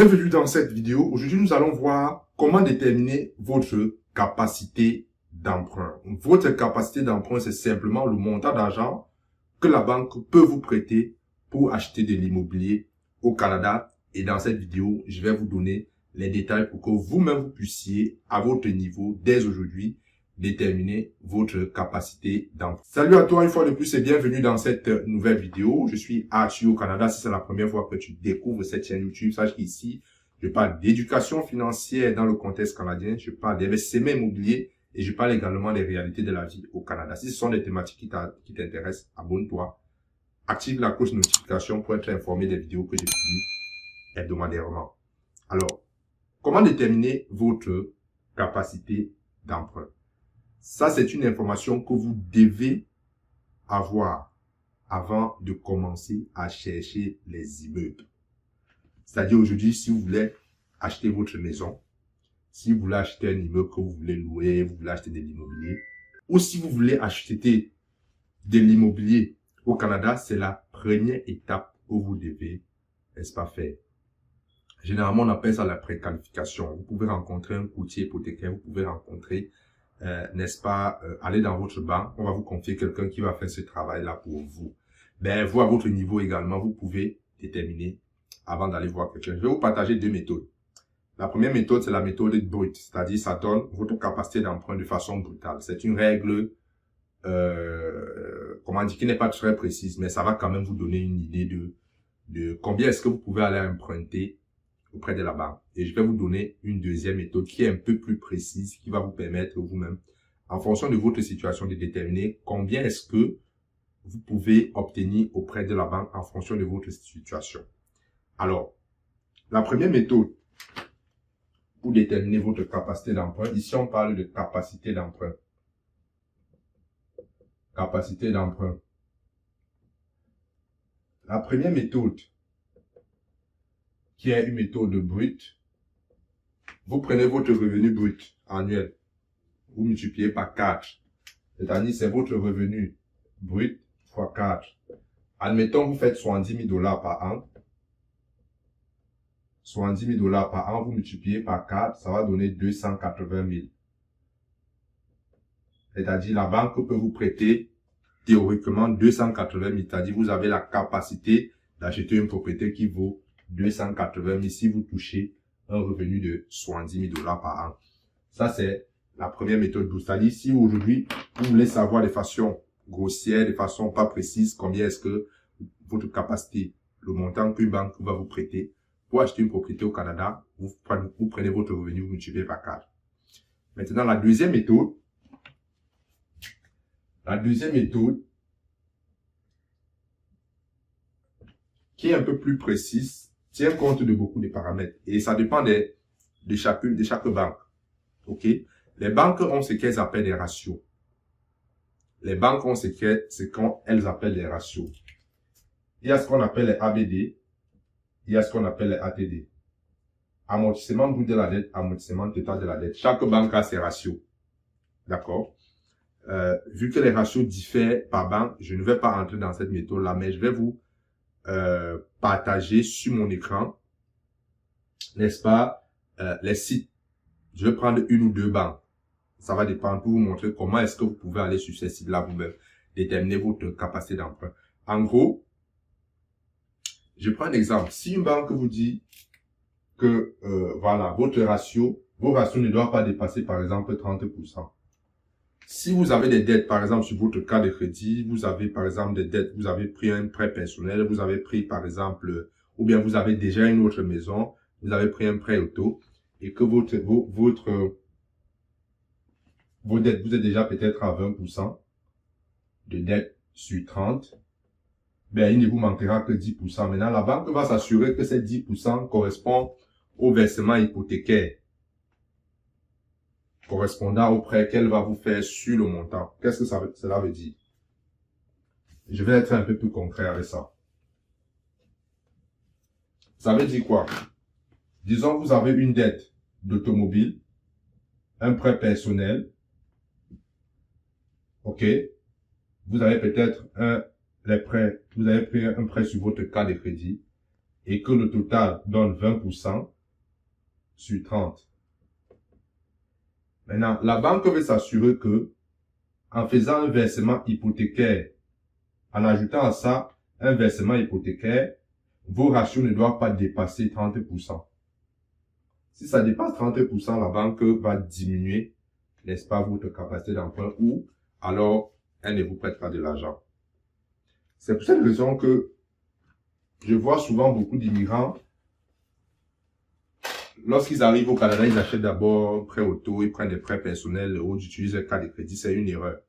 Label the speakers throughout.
Speaker 1: Bienvenue dans cette vidéo. Aujourd'hui, nous allons voir comment déterminer votre capacité d'emprunt. Votre capacité d'emprunt, c'est simplement le montant d'argent que la banque peut vous prêter pour acheter de l'immobilier au Canada. Et dans cette vidéo, je vais vous donner les détails pour que vous-même vous puissiez, à votre niveau, dès aujourd'hui, déterminer votre capacité d'emprunt. Salut à toi une fois de plus et bienvenue dans cette nouvelle vidéo. Je suis Archie au Canada. Si c'est la première fois que tu découvres cette chaîne YouTube, sache qu'ici, je parle d'éducation financière dans le contexte canadien. Je parle d'investissement immobilier et je parle également des réalités de la vie au Canada. Si ce sont des thématiques qui t'intéressent, abonne-toi. Active la cloche de notification pour être informé des vidéos que je publie hebdomadairement. Alors, comment déterminer votre capacité d'emprunt? Ça, c'est une information que vous devez avoir avant de commencer à chercher les immeubles. C'est-à-dire aujourd'hui, si vous voulez acheter votre maison, si vous voulez acheter un immeuble que vous voulez louer, vous voulez acheter de l'immobilier, ou si vous voulez acheter de l'immobilier au Canada, c'est la première étape que vous devez, n'est-ce pas, faire. Généralement, on appelle ça la préqualification. Vous pouvez rencontrer un courtier hypothécaire, vous pouvez rencontrer n'est-ce pas, aller dans votre banque, on va vous confier quelqu'un qui va faire ce travail-là pour vous. Ben, vous, à votre niveau également, vous pouvez déterminer avant d'aller voir quelqu'un. Je vais vous partager deux méthodes. La première méthode, c'est la méthode brute, c'est-à-dire ça donne votre capacité d'emprunt de façon brutale. C'est une règle, comment dire, qui n'est pas très précise, mais ça va quand même vous donner une idée de combien est-ce que vous pouvez aller emprunter auprès de la banque. Et je vais vous donner une deuxième méthode qui est un peu plus précise, qui va vous permettre vous-même, en fonction de votre situation, de déterminer combien est-ce que vous pouvez obtenir auprès de la banque en fonction de votre situation. Alors, la première méthode pour déterminer votre capacité d'emprunt, ici on parle de capacité d'emprunt. Capacité d'emprunt. La première méthode, qui est une méthode brute, vous prenez votre revenu brut annuel, vous multipliez par 4. C'est-à-dire, c'est votre revenu brut fois 4. Admettons, vous faites 70 000 $ par an. 70 000 $ par an, vous multipliez par 4, ça va donner 280 000. C'est-à-dire, la banque peut vous prêter théoriquement 280 000. C'est-à-dire, vous avez la capacité d'acheter une propriété qui vaut 280 000 si vous touchez un revenu de 70 000 $ par an. Ça, c'est la première méthode. C'est-à-dire, si aujourd'hui, vous voulez savoir de façon grossière, de façon pas précise, combien est-ce que votre capacité, le montant qu'une banque va vous prêter pour acheter une propriété au Canada, vous prenez votre revenu, vous multipliez par 4. Maintenant, la deuxième méthode, qui est un peu plus précise, tient compte de beaucoup de paramètres. Et ça dépend de chaque banque. OK? Les banques ont ce qu'elles appellent des ratios. Les banques ont ce qu'elles appellent des ratios. Il y a ce qu'on appelle les ABD. Il y a ce qu'on appelle les ATD. Amortissement brut de la dette, amortissement total de la dette. Chaque banque a ses ratios. D'accord? Vu que les ratios diffèrent par banque, je ne vais pas rentrer dans cette méthode-là, mais je vais vous partager sur mon écran, n'est-ce pas, les sites. Je vais prendre une ou deux banques. Ça va dépendre pour vous montrer comment est-ce que vous pouvez aller sur ces sites-là vous-même, déterminer votre capacité d'emprunt. En gros, je prends un exemple. Si une banque vous dit que, voilà, vos ratios ne doivent pas dépasser, par exemple, 30%. Si vous avez des dettes, par exemple, sur votre carte de crédit, vous avez, par exemple, des dettes, vous avez pris un prêt personnel, vous avez pris, par exemple, ou bien vous avez déjà une autre maison, vous avez pris un prêt auto, et que vos dettes, vous êtes déjà peut-être à 20% de dette sur 30, ben, il ne vous manquera que 10%. Maintenant, la banque va s'assurer que ces 10% correspondent au versement hypothécaire correspondant au prêt qu'elle va vous faire sur le montant. Qu'est-ce que cela veut dire? Je vais être un peu plus concret avec ça. Ça veut dire quoi? Disons, vous avez une dette d'automobile, un prêt personnel, ok? Vous avez peut-être vous avez pris un prêt sur votre carte de crédit et que le total donne 20% sur 30. Maintenant, la banque veut s'assurer que, en faisant un versement hypothécaire, en ajoutant à ça un versement hypothécaire, vos ratios ne doivent pas dépasser 30%. Si ça dépasse 30%, la banque va diminuer, n'est-ce pas, votre capacité d'emprunt ou alors elle ne vous prête pas de l'argent. C'est pour cette raison que je vois souvent beaucoup d'immigrants, lorsqu'ils arrivent au Canada, ils achètent d'abord un prêt auto, ils prennent des prêts personnels ou ils utilisent un carte de crédit, c'est une erreur.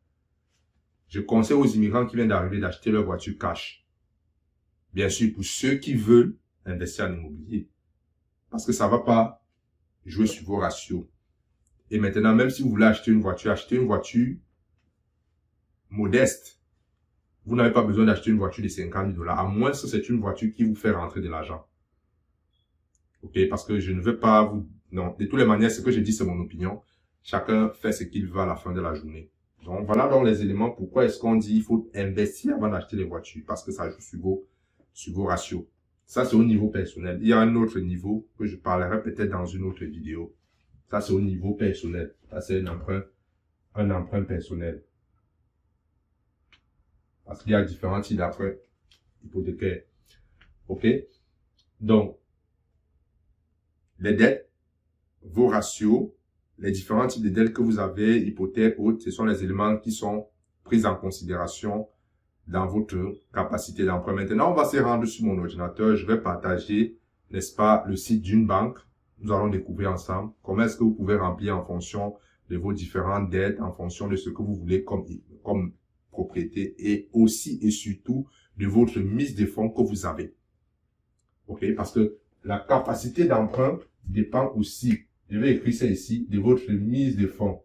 Speaker 1: Je conseille aux immigrants qui viennent d'arriver d'acheter leur voiture cash. Bien sûr, pour ceux qui veulent investir en immobilier. Parce que ça ne va pas jouer sur vos ratios. Et maintenant, même si vous voulez acheter une voiture modeste. Vous n'avez pas besoin d'acheter une voiture de 50 000 $, à moins que c'est une voiture qui vous fait rentrer de l'argent. Ok, parce que je ne veux pas vous... Non, de toutes les manières, ce que je dis, c'est mon opinion. Chacun fait ce qu'il veut à la fin de la journée. Donc, voilà donc les éléments. Pourquoi est-ce qu'on dit qu'il faut investir avant d'acheter les voitures? Parce que ça joue sur vos ratios. Ça, c'est au niveau personnel. Il y a un autre niveau que je parlerai peut-être dans une autre vidéo. Ça, c'est au niveau personnel. Ça, c'est un emprunt personnel. Parce qu'il y a différents types d'emprunts hypothécaires. OK? Donc, les dettes, vos ratios, les différents types de dettes que vous avez, hypothèques, autres, ce sont les éléments qui sont pris en considération dans votre capacité d'emprunt. Maintenant, on va se rendre sur mon ordinateur. Je vais partager, n'est-ce pas, le site d'une banque. Nous allons découvrir ensemble comment est-ce que vous pouvez remplir en fonction de vos différentes dettes, en fonction de ce que vous voulez comme propriété et aussi et surtout de votre mise de fonds que vous avez. OK? Parce que la capacité d'emprunt dépend aussi, je vais écrire ça ici, de votre mise de fonds.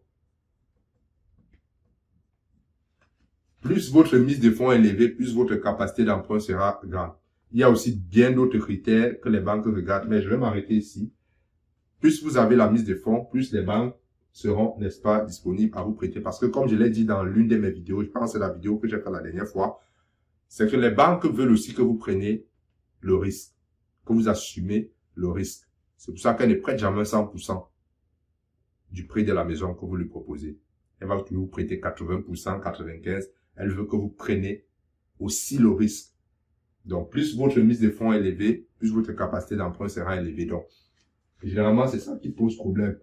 Speaker 1: Plus votre mise de fonds est élevée, plus votre capacité d'emprunt sera grande. Il y a aussi bien d'autres critères que les banques regardent, mais je vais m'arrêter ici. Plus vous avez la mise de fonds, plus les banques seront, n'est-ce pas, disponibles à vous prêter. Parce que comme je l'ai dit dans l'une de mes vidéos, je pense que c'est la vidéo que j'ai fait la dernière fois, c'est que les banques veulent aussi que vous preniez le risque, que vous assumez le risque. C'est pour ça qu'elle ne prête jamais 100% du prix de la maison que vous lui proposez. Elle va toujours vous prêter 80%, 95%. Elle veut que vous preniez aussi le risque. Donc, plus votre mise de fonds est élevée, plus votre capacité d'emprunt sera élevée. Donc, généralement, c'est ça qui pose problème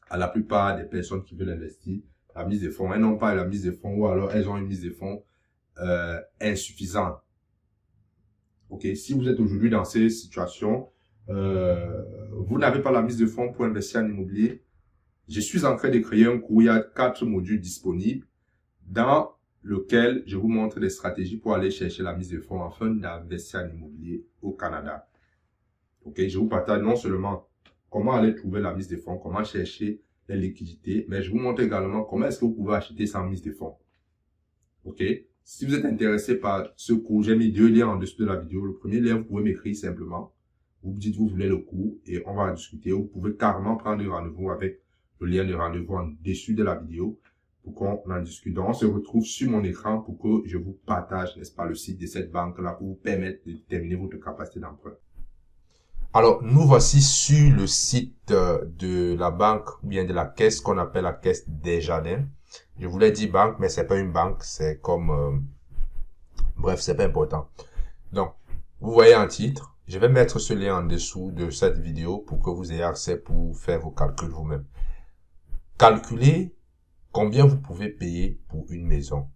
Speaker 1: à la plupart des personnes qui veulent investir. La mise de fonds, elles n'ont pas la mise de fonds ou alors elles ont une mise de fonds insuffisante. Ok, si vous êtes aujourd'hui dans ces situations, vous n'avez pas la mise de fonds pour investir en immobilier, je suis en train de créer un cours. Il y a 4 modules disponibles dans lequel je vous montre des stratégies pour aller chercher la mise de fonds afin d'investir en immobilier au Canada. Ok, je vous partage non seulement comment aller trouver la mise de fonds, comment chercher les liquidités, mais je vous montre également comment est-ce que vous pouvez acheter sans mise de fonds. Ok, si vous êtes intéressé par ce cours, j'ai mis 2 liens en dessous de la vidéo. Le premier lien, vous pouvez m'écrire simplement. Vous me dites vous voulez le cours et on va en discuter. Vous pouvez carrément prendre rendez-vous avec le lien de rendez-vous en dessous de la vidéo pour qu'on en discute. Donc, on se retrouve sur mon écran pour que je vous partage, n'est-ce pas, le site de cette banque-là pour vous permettre de déterminer votre capacité d'emprunt. Alors, nous voici sur le site de la banque ou bien de la caisse qu'on appelle la caisse Desjardins. Je voulais dire banque, mais c'est pas une banque, c'est comme... bref, c'est pas important. Donc, vous voyez un titre. Je vais mettre ce lien en dessous de cette vidéo pour que vous ayez accès pour faire vos calculs vous-même. Calculez combien vous pouvez payer pour une maison.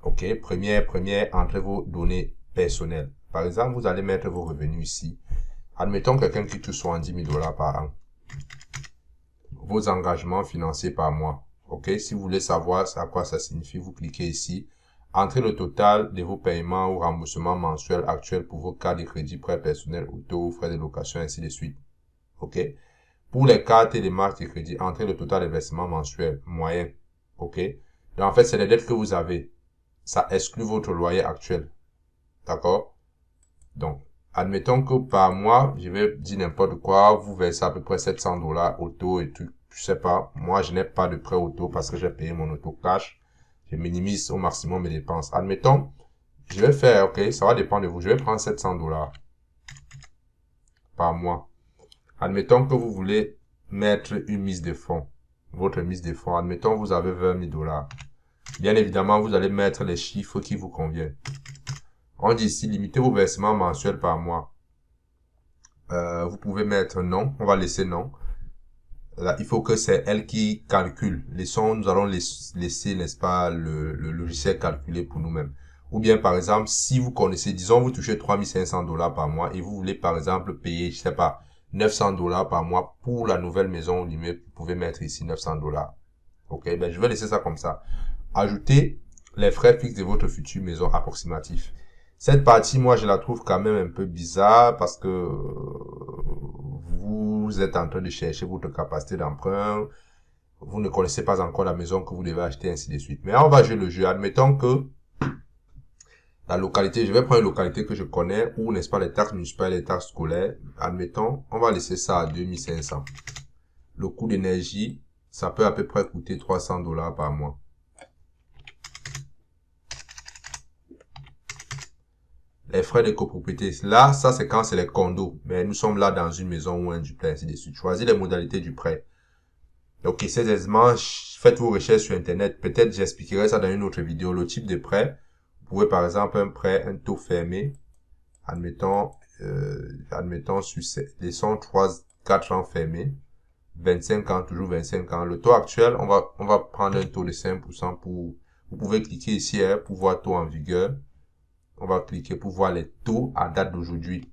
Speaker 1: Ok, première, entrez vos données personnelles. Par exemple, vous allez mettre vos revenus ici. Admettons quelqu'un qui touche 70 000 $ par an. Vos engagements financiers par mois. Ok, si vous voulez savoir à quoi ça signifie, vous cliquez ici. Entrez le total de vos paiements ou remboursements mensuels actuels pour vos cartes de crédit, prêts personnels, auto, frais de location, ainsi de suite. Ok. Pour les cartes et les marques de crédit, entrez le total des versements mensuels moyen. Ok. Donc, en fait, c'est les dettes que vous avez. Ça exclut votre loyer actuel. D'accord? Donc, admettons que par mois, je vais dire n'importe quoi, vous versez à peu près 700 $ auto et tout. Je sais pas. Moi, je n'ai pas de prêt auto parce que j'ai payé mon auto cash. Je minimise au maximum mes dépenses. Admettons, je vais faire, ok, ça va dépendre de vous. Je vais prendre 700 $.
Speaker 2: par mois. Admettons que vous voulez mettre une mise de fonds. Votre mise de fonds, admettons vous avez 20 000 $. Bien évidemment, vous allez mettre les chiffres qui vous conviennent. On dit ici, limitez vos versements mensuels par mois. Vous pouvez mettre non, on va laisser non. Là, il faut que c'est elle qui calcule. Nous allons laisser, n'est-ce pas, le logiciel calculer pour nous-mêmes. Ou bien, par exemple, si vous connaissez, disons, vous touchez 3 500 $ par mois et vous voulez, par exemple, payer, je sais pas, 900 $ par mois pour la nouvelle maison, vous pouvez mettre ici 900 $. Ok, ben, je vais laisser ça comme ça. Ajoutez les frais fixes de votre future maison approximatif. Cette partie, moi, je la trouve quand même un peu bizarre parce que vous êtes en train de chercher votre capacité d'emprunt. Vous ne connaissez pas encore la maison que vous devez acheter, ainsi de suite. Mais on va jouer le jeu. Admettons que la localité, je vais prendre une localité que je connais où, n'est-ce pas, les taxes municipales et les taxes scolaires. Admettons, on va laisser ça à 2500. Le coût d'énergie, ça peut à peu près coûter 300 $ par mois. Les frais de copropriété. Là, ça, c'est quand c'est les condos. Mais nous sommes là dans une maison ou un duplex, ainsi de suite. Choisis les modalités du prêt. Ok, c'est aisément, faites vos recherches sur Internet. Peut-être j'expliquerai ça dans une autre vidéo. Le type de prêt. Vous pouvez, par exemple, un taux fermé. Admettons, laissons 4 ans fermés. 25 ans, toujours 25 ans. Le taux actuel, on va prendre un taux de 5% pour, vous pouvez cliquer ici, pour voir taux en vigueur. On va cliquer pour voir les taux à date d'aujourd'hui.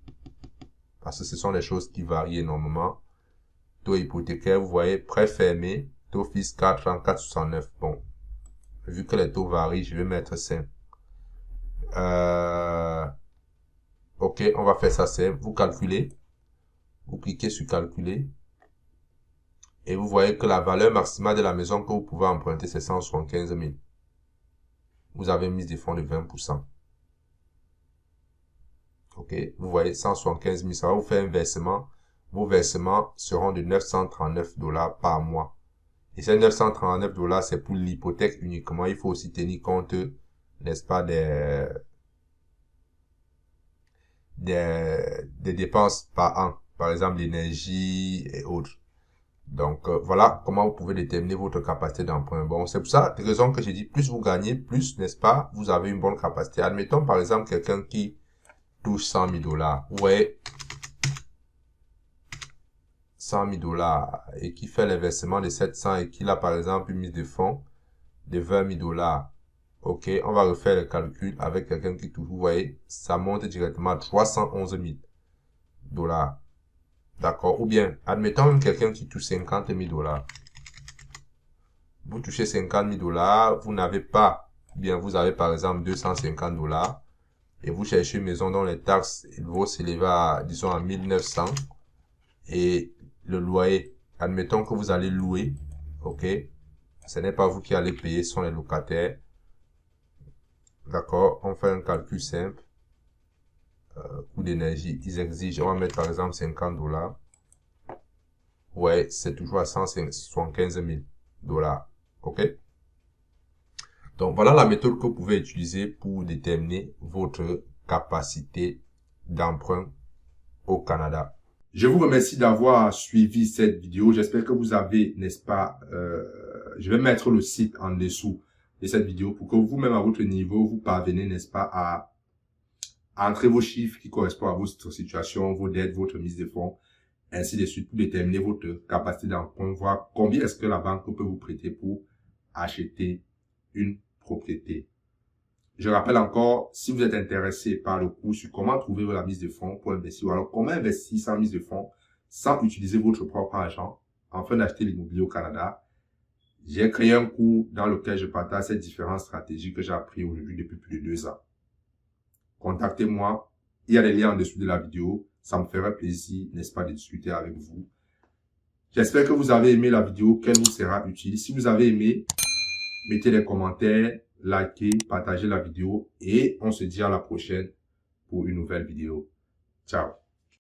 Speaker 2: Parce que ce sont des choses qui varient énormément. Taux hypothécaire, vous voyez, prêt fermé, taux fixe 4 ans, 4,69. Bon, vu que les taux varient, je vais mettre 5. Ok, on va faire ça simple. Vous calculez. Vous cliquez sur calculer. Et vous voyez que la valeur maximale de la maison que vous pouvez emprunter, c'est 175 000. Vous avez mis des fonds de 20%. Ok, vous voyez 175 000, ça va vous faire un versement. Vos versements seront de 939 $ par mois. Et ces 939 $, c'est pour l'hypothèque uniquement. Il faut aussi tenir compte, n'est-ce pas, des dépenses par an. Par exemple, l'énergie et autres. Donc, voilà comment vous pouvez déterminer votre capacité d'emprunt. Bon, c'est pour ça, la raison que j'ai dit, plus vous gagnez, plus, n'est-ce pas, vous avez une bonne capacité. Admettons, par exemple, quelqu'un qui touche 100 000 $. Vous voyez, 100 000 $ et qui fait l'investissement de 700 et qu'il a, par exemple, une mise de fonds de 20 000 $. Ok, on va refaire le calcul avec quelqu'un qui touche, vous voyez, ça monte directement à 311 000 $. D'accord? Ou bien, admettons même quelqu'un qui touche 50 000 $. Vous touchez 50 000 $, vous n'avez pas, bien, vous avez par exemple 250 $, et vous cherchez une maison dont les taxes vont s'élever à, disons, à 1900, et le loyer, admettons que vous allez louer, ok? Ce n'est pas vous qui allez payer, ce sont les locataires. D'accord? On fait un calcul simple. Coût d'énergie, ils exigent, on va mettre par exemple 50 $. Ouais, c'est toujours à 175 000 $. Ok? Donc, voilà la méthode que vous pouvez utiliser pour déterminer votre capacité d'emprunt au Canada.
Speaker 1: Je vous remercie d'avoir suivi cette vidéo. J'espère que vous avez, n'est-ce pas, je vais mettre le site en dessous de cette vidéo pour que vous-même à votre niveau, vous parvenez, n'est-ce pas, à entrer vos chiffres qui correspondent à votre situation, vos dettes, votre mise de fonds, ainsi de suite, pour déterminer votre capacité d'emprunt, voir combien est-ce que la banque peut vous prêter pour acheter une propriété. Je rappelle encore, si vous êtes intéressé par le cours sur comment trouver la mise de fonds pour investir, ou alors comment investir sans mise de fonds, sans utiliser votre propre argent, afin d'acheter l'immobilier au Canada, j'ai créé un cours dans lequel je partage ces différentes stratégies que j'ai appris aujourd'hui depuis plus de 2 ans. Contactez-moi, il y a les liens en dessous de la vidéo, ça me ferait plaisir, n'est-ce pas, de discuter avec vous. J'espère que vous avez aimé la vidéo, qu'elle vous sera utile. Si vous avez aimé, mettez les commentaires, likez, partagez la vidéo et on se dit à la prochaine pour une nouvelle vidéo. Ciao.